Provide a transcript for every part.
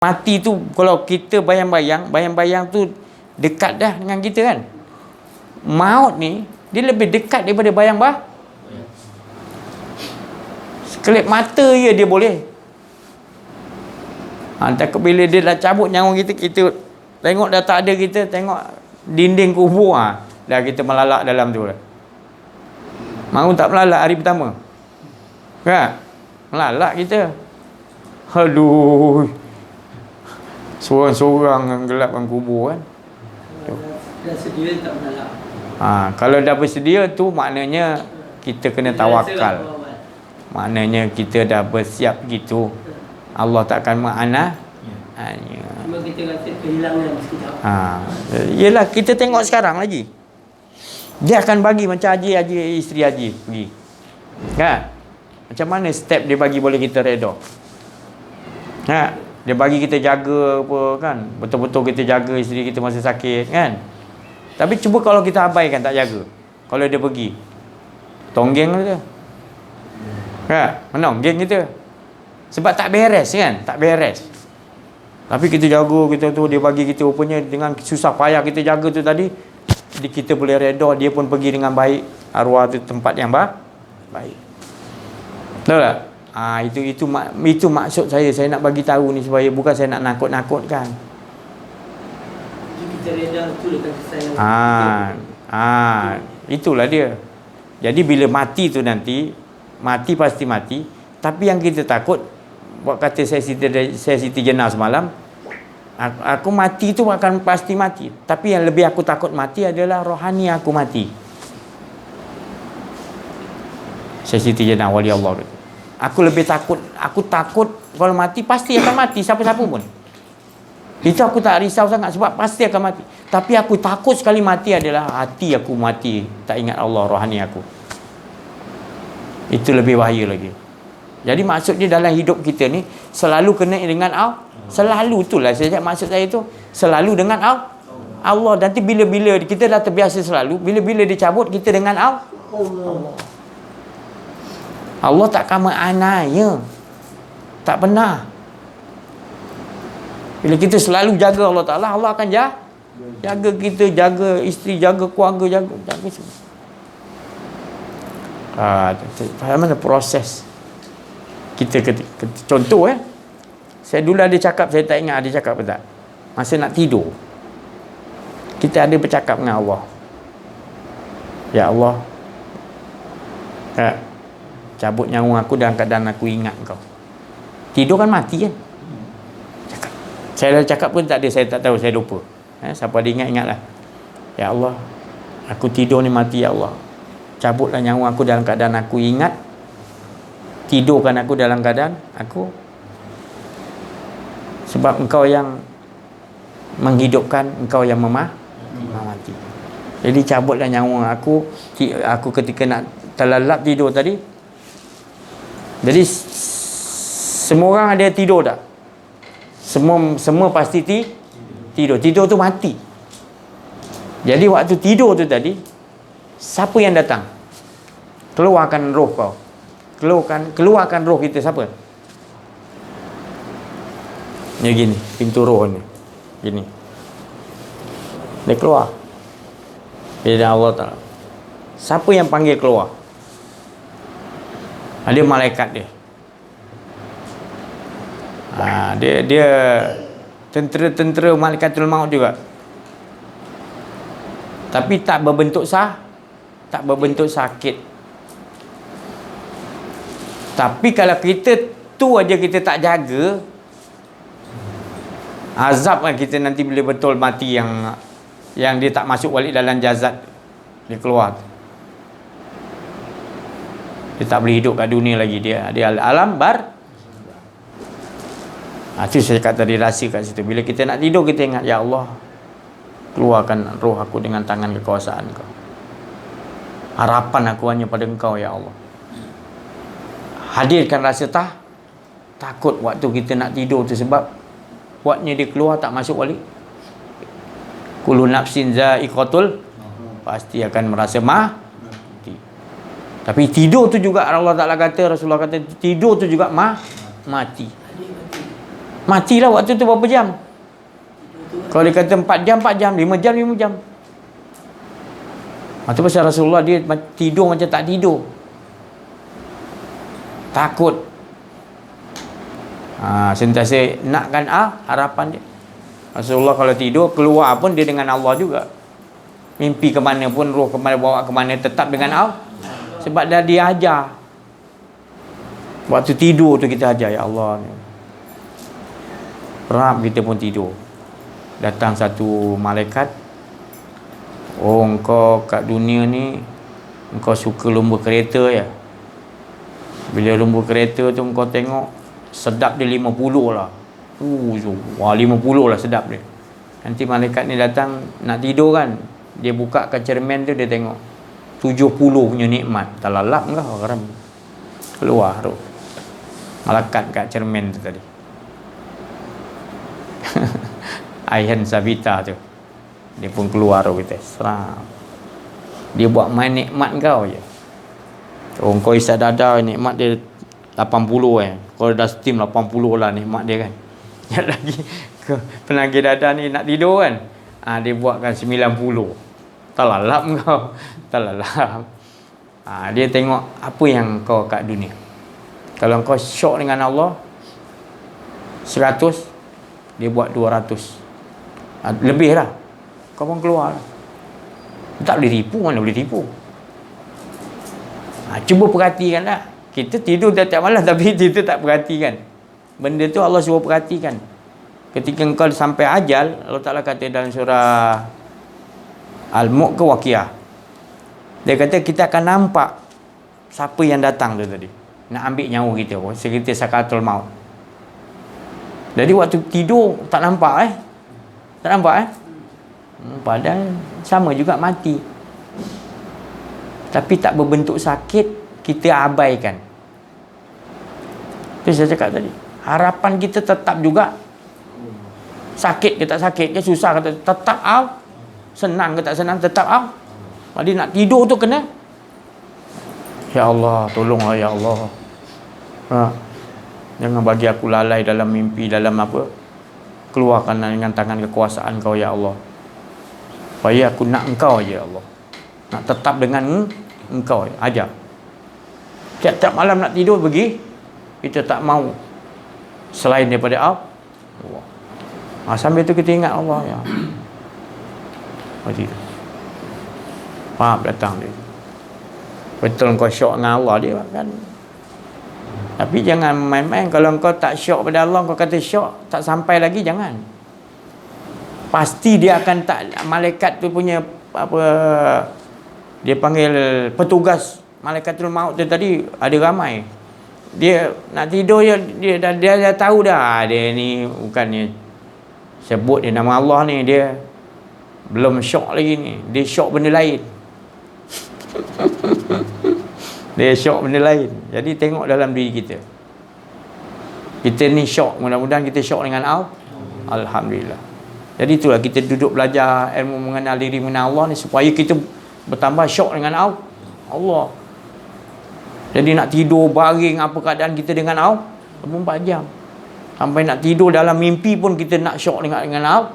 Mati tu kalau kita bayang-bayang tu dekat dah dengan kita kan. Maut ni dia lebih dekat daripada sekelip mata je dia boleh. Takut bila dia dah cabut nyawa kita, kita tengok dah tak ada, kita tengok dinding kubur, dah kita melalak dalam tu lah. Mahu tak melalak hari pertama kan? Melalak kita. Aduh, sorang-sorang gelapkan kubur kan. Dah sedia tak melalak. Kalau dah bersedia tu maknanya kita kena tawakal. Maknanya kita dah bersiap gitu. Allah takkan mengana. Cuma kita rasa kehilangan sekejap. Yelah, kita tengok sekarang lagi. Dia akan bagi macam Haji isteri Haji pergi. Kan? Macam mana step dia bagi boleh kita redha? Dia bagi kita jaga apa kan? Betul-betul kita jaga isteri kita masa sakit kan? Tapi cuba kalau kita abaikan, tak jaga. Kalau dia pergi, tonggeng kita. Kan? Menonggeng kita. Sebab tak beres kan? Tak beres. Tapi kita jaga kita tu, dia bagi kita rupanya dengan susah payah kita jaga tu tadi, kita boleh redha, dia pun pergi dengan baik. Arwah tu tempat yang baik. Tahu tak? Itu maksud saya nak bagi tahu ni, supaya bukan saya nak nakut-nakutkan. Kita redha tu letak kesayang. Itulah dia. Jadi bila mati tu nanti, mati pasti mati. Tapi yang kita takut, buat kata saya Siti Jenah semalam, aku mati tu akan pasti mati. Tapi yang lebih aku takut mati adalah rohani aku mati. Saya Siti Jenah wali Allah. Aku lebih takut, aku takut kalau mati pasti akan mati, siapa-siapa pun. Itu aku tak risau sangat sebab pasti akan mati. Tapi aku takut sekali mati adalah hati aku mati, tak ingat Allah, rohani aku. Itu lebih bahaya lagi. Jadi maksudnya dalam hidup kita ni selalu kena dengan Allah. Selalu itulah saya cakap, maksud saya tu selalu dengan Allah. Nanti bila-bila kita dah terbiasa selalu, bila-bila dicabut kita dengan Allah. Allah takkan menganiaya. Tak pernah. Bila kita selalu jaga Allah Ta'ala, Allah akan jaga kita, jaga isteri, jaga keluarga, jaga semua. Faham mana proses kita contoh saya dulu ada cakap, saya tak ingat ada cakap ke tak, masa nak tidur kita ada bercakap dengan Allah, ya Allah, cabut nyawa aku dalam keadaan aku ingat kau. Tidur kan mati kan. Saya dah cakap pun tak ada, saya tak tahu, saya lupa. Siapa ada ingatlah. Ya Allah, aku tidur ni mati, ya Allah, cabutlah nyawa aku dalam keadaan aku ingat, tidurkan aku dalam keadaan aku, sebab engkau yang menghidupkan, engkau yang memati. Jadi cabutlah nyawa aku ketika nak terlelap tidur tadi. Jadi semua orang ada tidur tak? Semua pasti tidur. Tidur tu mati. Jadi waktu tidur tu tadi, siapa yang datang? Keluarkan roh kau. Keluarkan roh kita siapa? Ni gini, pintu roh ni. Gini. Dia keluar. Bila Allah Ta'ala. Siapa yang panggil keluar? Ada malaikat dia. Dia tentera malaikatul maut juga. Tapi tak berbentuk sakit. Tapi kalau kita tu aja kita tak jaga, azab kan kita nanti bila betul mati, yang dia tak masuk balik dalam jasad, dia keluar. Dia tak boleh hidup kat dunia lagi, dia alam itu saya kata tadi, rahsia kat situ. Bila kita nak tidur, kita ingat, ya Allah, keluarkan roh aku dengan tangan kekuasaan kau. Harapan aku hanya pada engkau, ya Allah. Hadirkan rasa takut waktu kita nak tidur tu, sebab buatnya dia keluar tak masuk balik. Kullu nafsin za'iqatul, pasti akan merasa mati. Tapi tidur tu juga Allah Ta'ala kata, Rasulullah kata, tidur tu juga mati. Matilah waktu tu berapa jam? Kalau dia kata 4 jam, 4 jam, 5 jam, 5 jam. Itu pasal Rasulullah dia tidur macam tak tidur. Takut. Sentiasa nakkan harapan dia. Rasulullah kalau tidur, keluar pun dia dengan Allah juga. Mimpi ke mana pun, roh ke mana, bawa ke mana, tetap dengan Allah. Sebab dah dia ajar. Waktu tidur tu kita ajar, ya Allah. Perap kita pun tidur. Datang satu malaikat. Oh, engkau kat dunia ni engkau suka lumba kereta ya. Bila lumba kereta tu engkau tengok sedap dia 50 lah. Wah 50 lah sedap dia. Nanti malaikat ni datang nak tidur kan. Dia buka ke cermin tu, dia tengok 70 punya nikmat. Tak lalap kau orang. Keluar tu. Malaikat kat cermin tu tadi. Ayhan Sabita tu. Dia pun keluar tu kita. Seram. Dia buat main nikmat kau je. Oh, kau isap dada nikmat dia 80 Kalau dah steam 80 lah nikmat dia kan. Yang lagi penagih dada ni nak tidur kan. Dia buatkan 90. Tak lalap kau. Tak lalap. Dia tengok apa yang kau kat dunia. Kalau kau syok dengan Allah 100, dia buat 200. Lebih lah. Kau pun keluar lah. Tak boleh tipu. Mana boleh tipu? Cuba perhatikan lah. Kita tidur tiap-tiap malam tapi kita tak perhatikan. Benda tu Allah suruh perhatikan. Ketika kau sampai ajal, Allah Ta'ala kata dalam surah Al-Mulk ke Waqiah, dia kata kita akan nampak siapa yang datang tu tadi nak ambil nyawa kita. Kita sakaratul maut. Jadi waktu tidur tak nampak Tak nampak padahal sama juga mati. Tapi tak berbentuk sakit, kita abaikan. Itu saya cakap tadi. Harapan kita tetap juga. Sakit ke tak sakit ke, susah ke tetap senang ke tak senang, tetap Jadi nak tidur tu kena, ya Allah, tolonglah ya Allah. Jangan bagi aku lalai dalam mimpi, dalam apa. Keluarkan dengan tangan kekuasaan kau ya Allah. Supaya aku nak engkau aja ya Allah. Nak tetap dengan engkau aja. Tiap-tiap malam nak tidur pergi, kita tak mau selain daripada Allah. Sambil tu kita ingat Allah ya. Begitu. Faham datang dia. Betul kau syok dengan Allah dia kan. Tapi jangan main-main. Kalau kau tak syok pada Allah, kau kata syok tak sampai lagi, jangan. Pasti dia akan tak, malaikat tu punya apa, dia panggil petugas malaikatul maut tu tadi ada ramai. Dia nak tidur dia dah tahu dah dia ni bukannya sebut dia nama Allah ni, dia belum syok lagi ni, dia syok benda lain. Dia syok benda lain. Jadi tengok dalam diri kita. Kita ni syok, mudah-mudahan kita syok dengan Allah. Alhamdulillah. Jadi itulah kita duduk belajar ilmu mengenal diri mengenal Allah ni supaya kita bertambah syok dengan Allah. Jadi nak tidur baring apa keadaan kita dengan Allah 24 jam. Sampai nak tidur dalam mimpi pun kita nak syok dengan Allah.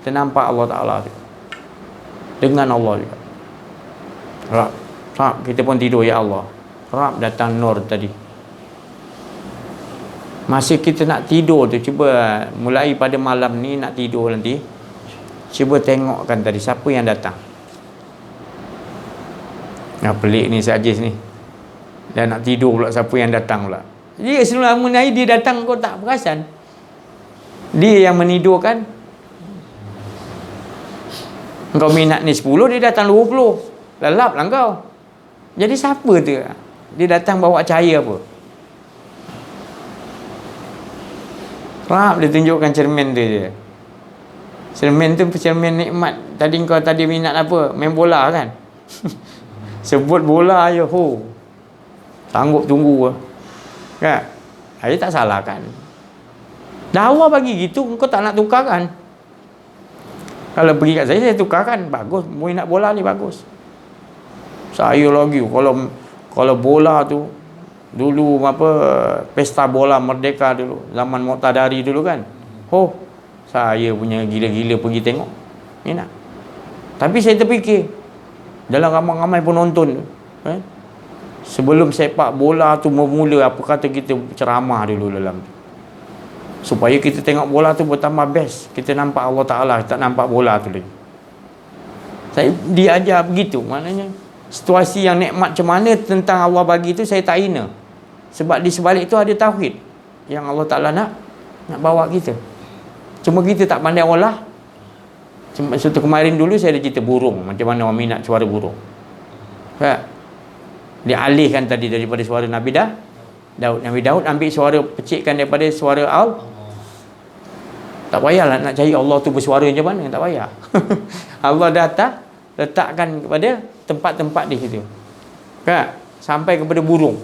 Kita nampak Allah Ta'ala tu. Dengan Allah juga. Rab, kita pun tidur ya Allah. Rab datang nur tadi. Masa kita nak tidur tu, cuba mulai pada malam ni nak tidur nanti, cuba tengokkan tadi siapa yang datang. Pelik ni Sajis ni. Dan nak tidur pula siapa yang datang pula. Dia selama ni dia datang kau tak perasan. Dia yang menidurkan. Kau minat ni 10, dia datang 20. Lelap lah kau. Jadi siapa tu? Dia datang bawa cahaya apa? Rap dia tunjukkan cermin tu je. Cermin tu cermin nikmat. Tadi kau minat apa? Main bola kan? Sebut bola je. Sanggup tunggu kan? Saya tak salah kan? Dah Allah bagi gitu, kau tak nak tukarkan. Kalau pergi kat saya tukarkan. Bagus, minat bola ni bagus. Saya lagi kalau bola tu Dulu apa, pesta bola merdeka dulu, zaman Muqtadari dulu kan. Oh, saya punya gila-gila pergi tengok. Ni nak. Tapi saya terfikir, dalam ramai-ramai penonton, sebelum sepak bola tu bermula, apa kata kita ceramah dulu dalam tu, supaya kita tengok bola tu bertambah best. Kita nampak Allah Ta'ala, tak nampak bola tu lagi. Saya diajar begitu. Maknanya situasi yang nikmat macam mana tentang Allah bagi tu saya tak hina. Sebab di sebalik tu ada tauhid yang Allah Ta'ala nak bawa kita. Cuma kita tak pandai olah. Contoh kemarin dulu saya ada cerita burung, macam mana orang minat suara burung. Tak? Dia alihkan tadi daripada suara Nabi Daud. Nabi Daud ambil suara, pecikkan daripada suara Allah. Tak payahlah nak cari Allah tu bersuara macam mana, tak payah. Allah dah letakkan kepada tempat-tempat di situ. Kan? Sampai kepada burung.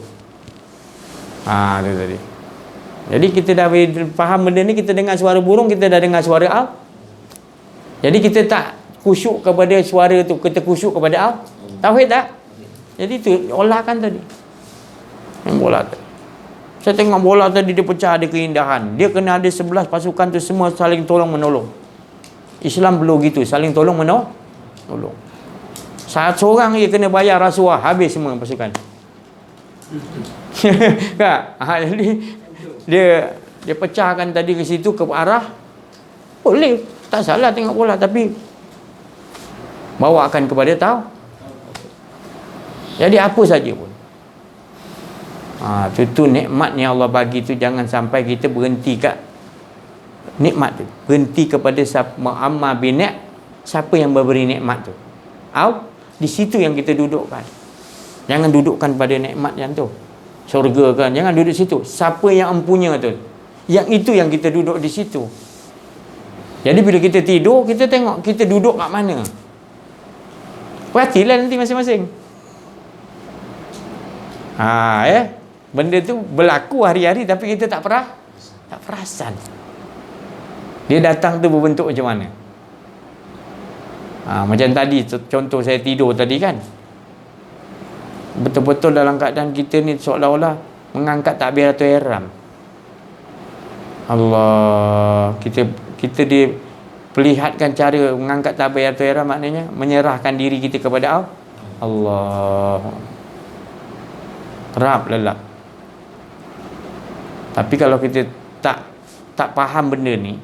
Tu tadi. Jadi kita dah faham benda ni, kita dengar suara burung, kita dah dengar suara Allah. Jadi kita tak khusyuk kepada suara tu, kita khusyuk kepada Allah. Tauhid tak? Jadi tu olahkan tadi. Yang bola tadi. Saya tengok bola tadi, dia pecah, ada keindahan. Dia kena ada 11 pasukan tu semua saling tolong menolong. Islam perlu gitu, saling tolong menolong. Saat seorang dia kena bayar rasuah, habis semua pasukan. Kan? Jadi dia pecahkan tadi ke situ, ke arah boleh, tak salah tengok bola, tapi bawakan kepada tahu. Jadi apa saja pun. Tu nikmat yang Allah bagi tu, jangan sampai kita berhenti kat nikmat tu. Berhenti kepada amma binik, siapa yang memberi nikmat tu. Di situ yang kita dudukkan. Jangan dudukkan pada nikmat yang tu. Syurga kan, jangan duduk situ. Siapa yang empunya tu, yang itu yang kita duduk di situ. Jadi bila kita tidur, kita tengok kita duduk kat mana. Perhatilah nanti masing-masing. Benda tu berlaku hari-hari, tapi kita tak perasan. Dia datang tu berbentuk macam mana. Macam tadi contoh saya tidur tadi kan, betul-betul dalam keadaan kita ni seolah-olah mengangkat takbiratul ihram. Allah, kita diperlihatkan cara mengangkat takbiratul ihram, maknanya menyerahkan diri kita kepada Allah. Rab lelap. Tapi kalau kita tak faham benda ni,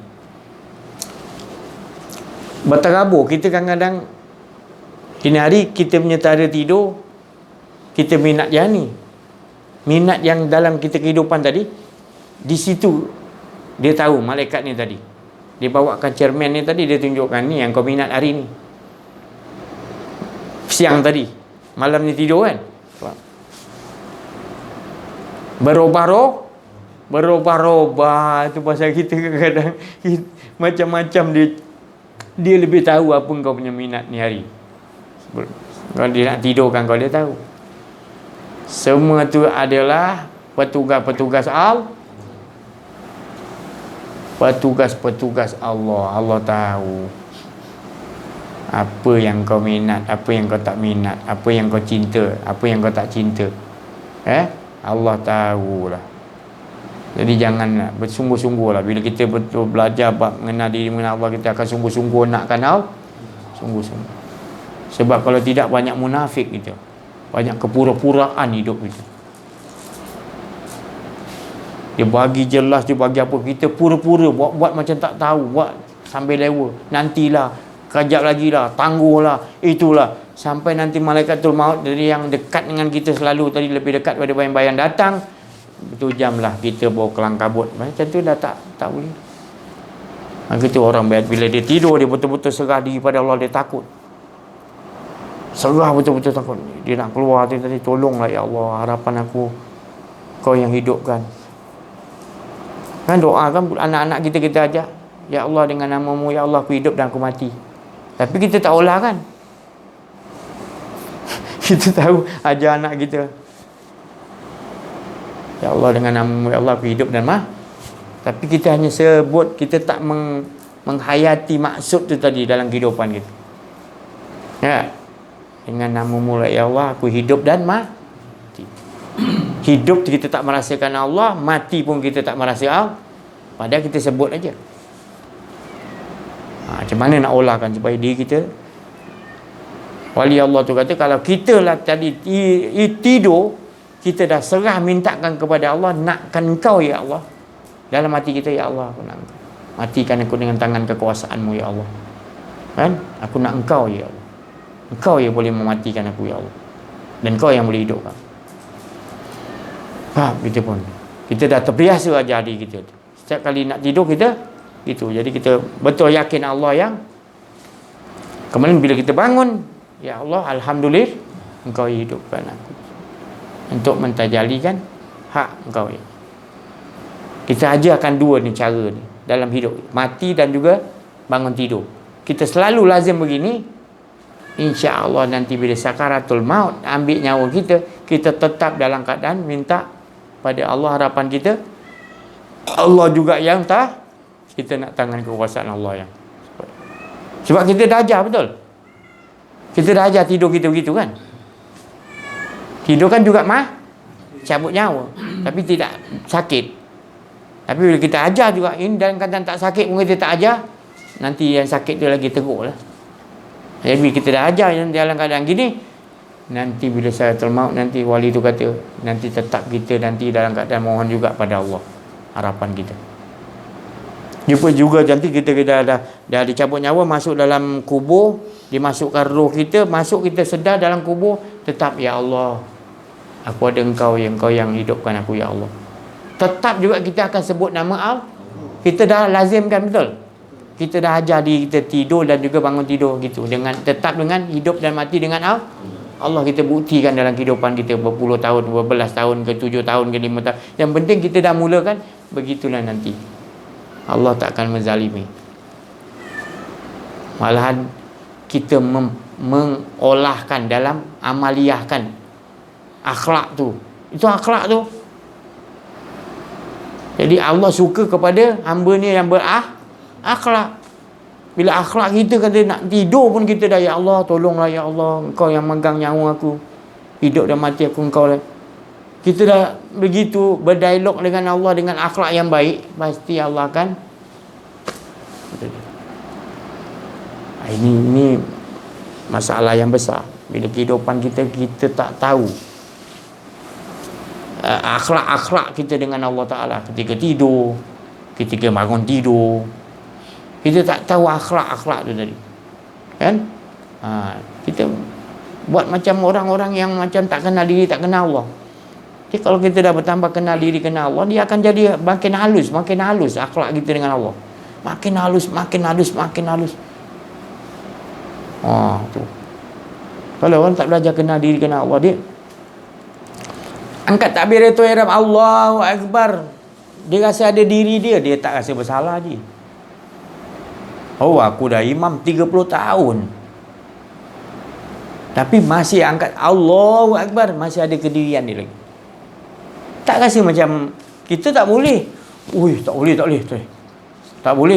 berterabur kita kadang-kadang, kini hari kita punya cara tidur, kita minat yang ni, minat yang dalam kita kehidupan tadi. Di situ dia tahu, malaikat ni tadi dia bawakan cermin ni tadi, dia tunjukkan ni yang kau minat hari ni. Siang tadi, malam ni tidur kan, berubah-ubah. Itu pasal kita kadang-kadang macam-macam dia lebih tahu apa kau punya minat ni hari. Kalau dia nak tidur kan, kau dia tahu. Semua tu adalah petugas-petugas petugas-petugas Allah. Allah tahu apa yang kau minat, apa yang kau tak minat, apa yang kau cinta, apa yang kau tak cinta. Allah tahulah. Jadi jangan bersungguh-sungguh lah. Bila kita betul belajar mengenal diri, mengenal Allah, kita akan sungguh-sungguh nakkan Allah. Sungguh-sungguh. Sebab kalau tidak, banyak munafik kita, banyak kepura-puraan hidup kita. Dia bagi jelas, dia bagi apa, kita pura-pura buat macam tak tahu, buat sambil lewa. Nantilah, kejap lagi lah, tangguhlah, itulah. Sampai nanti malaikatul maut dari yang dekat dengan kita selalu tadi, lebih dekat pada bayang-bayang datang, itu jam lah kita bawa kelang kabut. Macam tu dah tak boleh. Maka tu orang bila dia tidur, dia betul-betul serah diri pada Allah, dia takut. Serah betul-betul takut. Dia nak keluar tadi, tolonglah ya Allah, harapan aku Kau yang hidupkan. Kan doa kan anak-anak kita ajak, ya Allah dengan nama-Mu ya Allah aku hidup dan aku mati. Tapi kita tak olah kan. Kita tahu ajar anak kita, ya Allah dengan nama-Mu ya Allah aku hidup dan tapi kita hanya sebut, kita tak menghayati maksud tu tadi dalam kehidupan kita. Ya, dengan nama-Mu ya Allah aku hidup dan mati. Hidup kita tak merasakan Allah, mati pun kita tak merasa Allah, padahal kita sebut aja. Macam mana nak olahkan supaya diri kita? Wali Allah tu kata, kalau kita lah tadi tidur, kita dah serah mintakan kepada Allah, nakkan engkau ya Allah. Dalam hati kita, ya Allah, aku nak engkau. Matikan aku dengan tangan kekuasaanmu ya Allah. Kan? Aku nak engkau ya Allah. Engkau yang boleh mematikan aku ya Allah. Dan engkau yang boleh hidupkan. Kita pun, kita dah terbiasa ajar diri kita. Setiap kali nak tidur kita gitu. Jadi kita betul yakin Allah yang. Kemudian bila kita bangun, ya Allah, alhamdulillah engkau hidupkan aku untuk mentajalikan hak engkau ya. Kita ajarkan dua ni cara ni dalam hidup, mati dan juga bangun tidur. Kita selalu lazim begini, insya-Allah nanti bila sakaratul maut ambil nyawa kita, kita tetap dalam keadaan minta pada Allah. Harapan kita, Allah juga yang kita nak tangan kekuasaan Allah yang. Sebab kita dah ajar betul. Kita dah ajar tidur kita begitu kan. Tidur kan juga cabut nyawa, tapi tidak sakit. Tapi bila kita ajar juga, ini dalam keadaan tak sakit pun kita tak ajar, nanti yang sakit tu lagi teruk lah. Jadi bila kita dah ajar dalam keadaan gini, nanti bila saya termaut, nanti wali tu kata, nanti tetap kita nanti dalam keadaan mohon juga pada Allah. Harapan kita. Jumpa juga nanti kita dah dicabut nyawa, masuk dalam kubur, dimasukkan roh kita, masuk kita sedar dalam kubur, tetap ya Allah, aku ada engkau yang hidupkan aku ya Allah. Tetap juga kita akan sebut nama Allah. Kita dah lazimkan betul. Kita dah ajar diri kita tidur dan juga bangun tidur gitu, dengan tetap dengan hidup dan mati dengan Allah. Allah kita buktikan dalam kehidupan kita berpuluh tahun, berbelas tahun ke 7 tahun ke 5 tahun. Yang penting kita dah mulakan, begitulah nanti. Allah tak akan menzalimi. Malahan kita mengolahkan dalam amaliyahkan akhlak tu. Itu akhlak tu. Jadi Allah suka kepada hamba-Nya yang berakhlak. Bila akhlak kita kata nak tidur pun kita dah, ya Allah tolonglah ya Allah, engkau yang megang nyawa aku, hidup dan mati aku engkau lah. Kita dah begitu berdialog dengan Allah dengan akhlak yang baik, pasti Allah akan. Ini masalah yang besar. Bila kehidupan kita tak tahu akhlak kita dengan Allah Ta'ala ketika tidur, ketika bangun tidur, kita tak tahu akhlak tu tadi kan. Kita buat macam orang-orang yang macam tak kenal diri, tak kenal Allah. Jadi kalau kita dah bertambah kenal diri, kenal Allah, dia akan jadi makin halus akhlak kita dengan Allah. Makin halus tu. Kalau orang tak belajar kenal diri, kenal Allah, dia angkat takbir itu ihram, Allahu Akbar, dia rasa ada diri dia tak rasa bersalah je. Oh, aku dah imam 30 tahun, tapi masih angkat Allahu Akbar, masih ada kedirian dia lagi. Tak rasa macam kita tak boleh. Tak boleh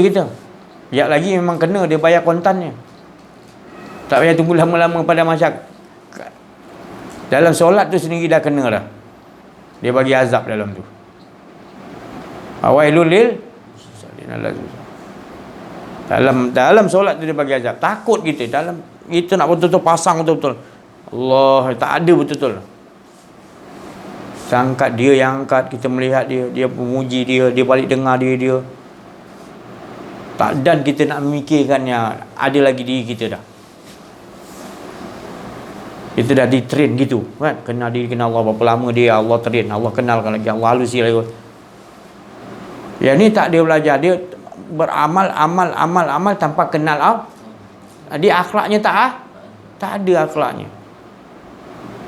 kita. Sekejap lagi memang kena, dia bayar kontannya. Tak payah tunggu lama-lama pada masyarakat. Dalam solat tu sendiri dah kena dah. Dia bagi azab dalam tu. Awailul lil dalam solat tu dia bagi azab. Takut kita nak betul-betul pasang betul-betul. Allah, tak ada betul-betul. Kita angkat dia, yang angkat, kita melihat dia memuji dia balik dengar dia. Tak, dan kita nak memikirkannya, ada lagi diri kita dah. Kita dah di-train gitu kan, kenal diri, kenal Allah. Berapa lama dia Allah train, Allah kenalkan lagi, Allah halusi lagi. Yang ni tak dia belajar, dia beramal tanpa kenal Allah. Dia akhlaknya tak ada akhlaknya.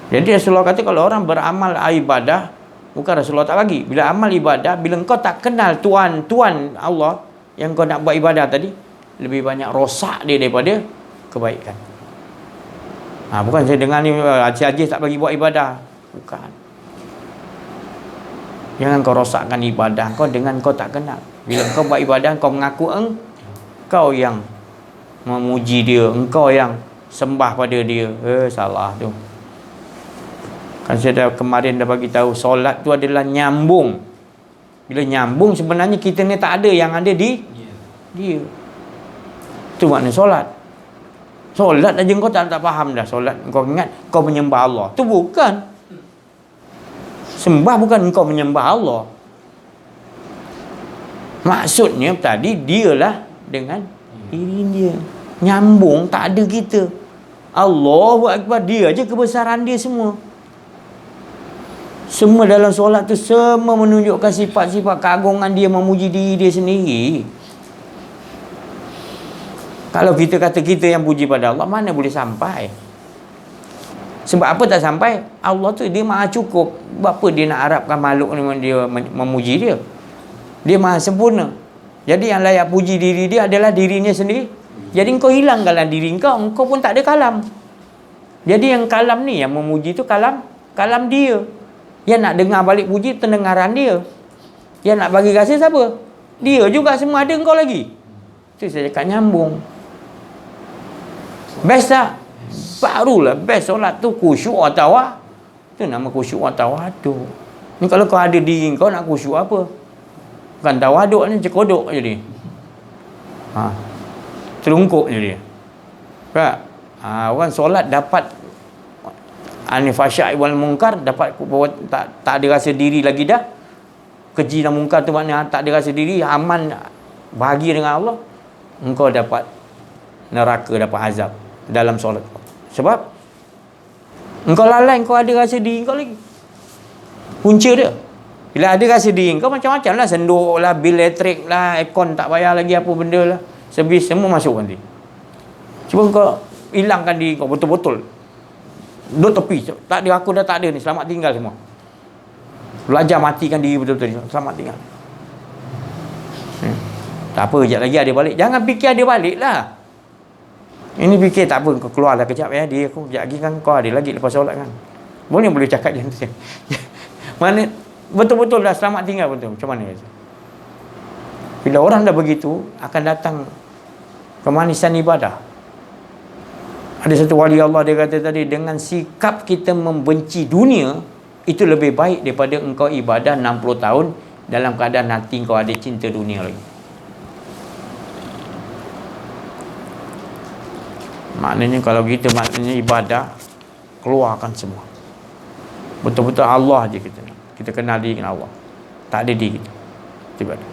Jadi Rasulullah kata kalau orang beramal ibadah, bukan Rasulullah tak bagi, bila amal ibadah, bila engkau tak kenal Tuhan Allah yang kau nak buat ibadah tadi, lebih banyak rosak dia daripada kebaikan. Bukan saya dengar ni Haji tak bagi buat ibadah, bukan. Jangan kau rosakkan ibadah kau dengan kau tak kenal. Bila kau buat ibadah, kau mengaku engkau yang memuji dia, engkau yang sembah pada dia, salah tu. Kan saya dah kemarin dah bagi tahu, solat tu adalah nyambung. Bila nyambung sebenarnya kita ni tak ada, yang ada di dia. Tu makna solat. Solat aja kau tak faham dah. Solat kau ingat kau menyembah Allah. Tu bukan. Sembah bukan engkau menyembah Allah. Maksudnya tadi dialah dengan diri dia. Nyambung, tak ada kita. Allahu Akbar, dia aja kebesaran dia semua. Semua dalam solat tu semua menunjukkan sifat-sifat keagungan dia, memuji diri dia sendiri. Kalau kita kata kita yang puji pada Allah, mana boleh sampai? Sebab apa tak sampai? Allah tu dia maha cukup. Apa dia nak harapkan makhluk ni dia memuji dia? Dia maha sempurna. Jadi yang layak puji diri dia adalah dirinya sendiri. Jadi kau hilangkanlah diri kau pun tak ada kalam. Jadi yang kalam ni, yang memuji tu kalam dia. Yang nak dengar balik puji, pendengaran dia. Yang nak bagi kasih siapa? Dia juga, semua ada kau lagi. Itu saya cakap nyambung. Best tak? Barulah best solat tu khusyuk wa tawa. Tu nama khusyuk wa tawaduk. Ni kalau kau ada diri kau nak khusyuk apa? Bukan tawaduk ni, cekodok je dia. Terungkuk je dia. Tak? Orang solat dapat fahsya' wal munkar, dapat tak ada rasa diri lagi dah. Keji dan munkar tu maknanya tak ada rasa diri, aman, bahagia dengan Allah. Engkau dapat neraka, dapat azab dalam solat. Sebab engkau lalai, engkau ada rasa diri engkau lagi. Punca dia. Bila ada rasa diri engkau, macam-macam lah, senduk lah, bil elektrik lah, aircon tak bayar lagi, apa benda lah, servis semua masuk nanti. Cuba engkau hilangkan diri engkau betul-betul. Duduk tepi, tak ada, aku dah tak ada ni, selamat tinggal semua. Belajar matikan diri betul-betul, selamat tinggal. Tak apa, kejap lagi ada balik. Jangan fikir ada balik lah. Ini fikir tak apa, kau keluar lah kejap ya, dia aku kejap lagi kan kau ada lagi lepas solat kan. Boleh cakap macam tu. Mana betul-betul dah selamat tinggal betul. Macam mana? Bila orang dah begitu, akan datang kemanisan ibadah. Ada satu wali Allah, dia kata tadi, dengan sikap kita membenci dunia, itu lebih baik daripada engkau ibadah 60 tahun dalam keadaan hati engkau ada cinta dunia lagi. Maknanya kalau kita ibadah, keluarkan semua. Betul-betul Allah je kita kenal diri dengan Allah. Tak ada diri kita. Ibadah.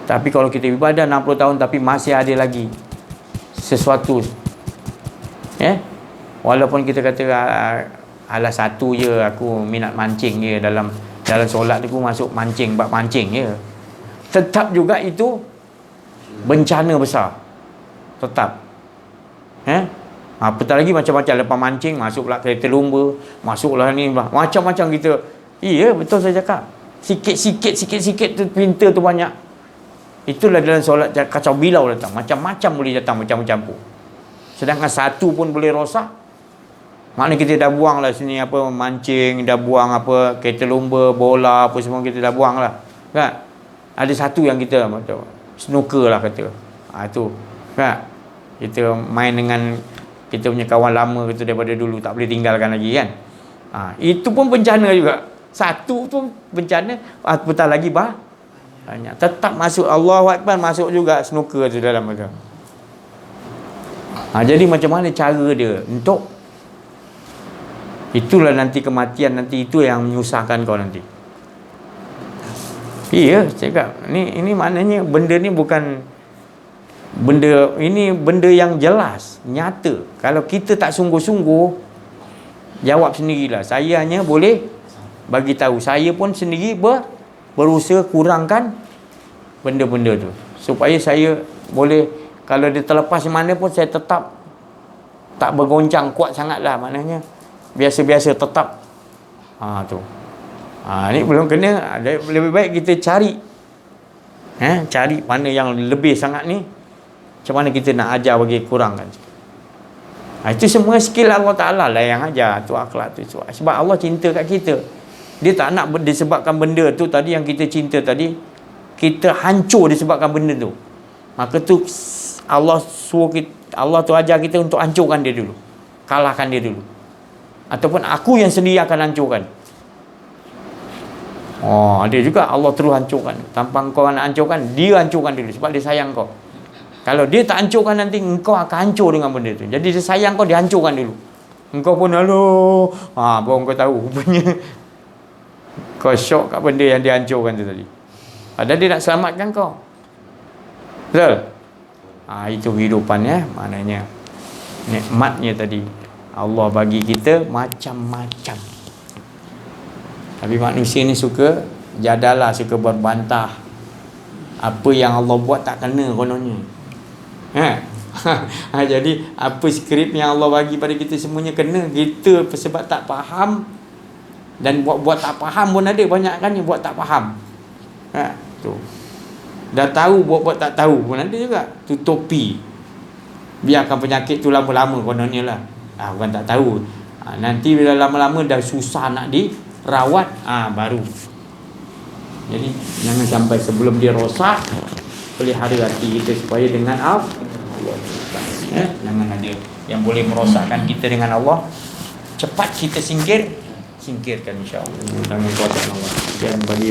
Tapi kalau kita ibadah 60 tahun tapi masih ada lagi sesuatu, walaupun kita kata alah satu je aku minat mancing je, dalam solat aku masuk mancing, bab mancing je, tetap juga itu bencana besar. Tetap. Apatah lagi macam-macam, lepas mancing masuklah kereta lumba, masuklah ni, macam-macam kita. Iya, betul saya cakap. Sikit-sikit tu pinta tu banyak. Itulah dalam solat kacau bilau datang. Macam-macam boleh datang, macam-macam pun. Sedangkan satu pun boleh rosak. Maknanya kita dah buang lah sini apa mancing, dah buang apa kereta lumba, bola, apa semua kita dah buang lah. Kan? Ada satu yang kita macam snooker lah kata. Itu. Kan? Kita main dengan kita punya kawan lama kita daripada dulu, tak boleh tinggalkan lagi kan. Itu pun bencana juga. Satu tu bencana, apatah lagi banyak. Tetap masuk, Allahu Akbar, masuk juga snooker tu dalam itu. Jadi macam mana cara dia untuk, itulah nanti kematian, nanti itu yang menyusahkan kau nanti. Iya, cakap ini maknanya benda ni bukan benda, ini benda yang jelas, nyata. Kalau kita tak sungguh-sungguh, jawab sendirilah. Saya hanya boleh bagi tahu. Saya pun sendiri berusaha kurangkan benda-benda tu supaya saya boleh, kalau dia terlepas mana pun saya tetap tak bergoncang kuat sangatlah. Maknanya biasa-biasa tetap. Tu. Ni belum kena. Lebih baik kita cari. Cari mana yang lebih sangat ni. Macam mana kita nak ajar bagi kurangkan. Itu semua skill Allah Ta'ala lah yang ajar. Tu akhlak tu. Sebab Allah cinta kat kita. Dia tak nak disebabkan benda tu tadi yang kita cinta tadi, kita hancur disebabkan benda tu. Maka tu Allah suruh kita, Allah tu ajar kita untuk hancurkan dia dulu. Kalahkan dia dulu. ataupun aku yang sendiri akan hancurkan. Oh, ada juga Allah terus hancurkan. Tanpa kau nak hancurkan, dia hancurkan dulu sebab dia sayang kau. Kalau dia tak hancurkan, nanti engkau akan hancur dengan benda tu. Jadi dia sayang kau, dia hancurkan dulu. Engkau pun halo, baru kau tahu rupanya kau syok kat benda yang dia hancurkan tu tadi. Padahal dia nak selamatkan kau. Betul? Itu kehidupan ya, maknanya nikmatnya tadi. Allah bagi kita macam-macam. Tapi manusia ni suka jadalah, suka berbantah. Apa yang Allah buat tak kena kononnya. Jadi apa skrip yang Allah bagi pada kita semuanya kena. Kita sebab tak faham, dan buat tak faham pun ada banyak kan yang buat tak faham. Tu. Dah tahu buat tak tahu pun ada juga. Tu topi. Biarkan penyakit tu lama-lama kononnya lah. Bukan tak tahu. Nanti bila lama-lama dah susah nak dirawat, baru. Jadi jangan sampai sebelum dia rosak, pelihara hati kita supaya dengan Allah. Jangan ada yang boleh merosakkan kita dengan Allah. Cepat kita singkirkan insya-Allah dengan kuasa Allah. Dan bagi